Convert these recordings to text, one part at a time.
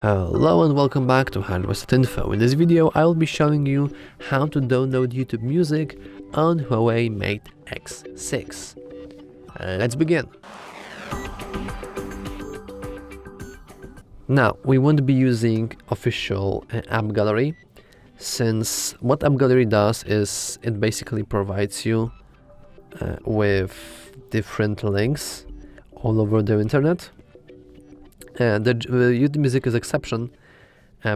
Hello and welcome back to HardReset.Info. In this video I will be showing you how to download YouTube music on HUAWEI Mate X6. Let's begin. Now we won't be using official app gallery, since what app gallery does is it basically provides you with different links all over the internet. The YouTube Music is exception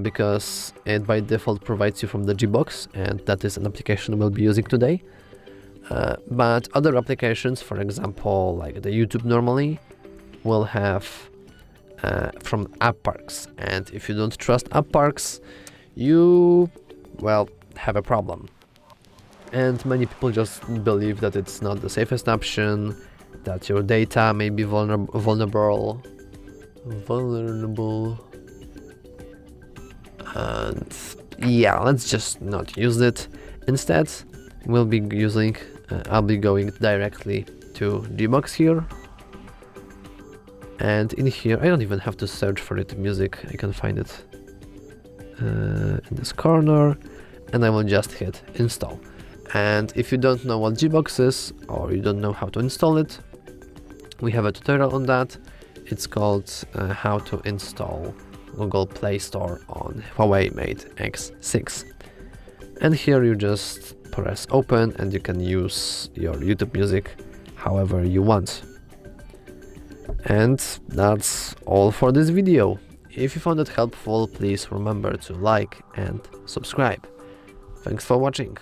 because it by default provides you from the Gbox, and that is an application we'll be using today. But other applications, for example, like the YouTube normally, will have from app parks. And if you don't trust app parks, you, well, have a problem. And many people just believe that it's not the safest option, that your data may be vulnerable, and yeah, let's just not use it. Instead, we'll be using I'll be going directly to Gbox here, and in here I don't even have to search for it music. I can find it in this corner, and I will just hit install. And if you don't know what Gbox is, or you don't know how to install it, we have a tutorial on that. It's called how to install Google Play Store on HUAWEI Mate X6. And here you just press open and you can use your YouTube music however you want. And that's all for this video. If you found it helpful, please remember to like and subscribe. Thanks for watching.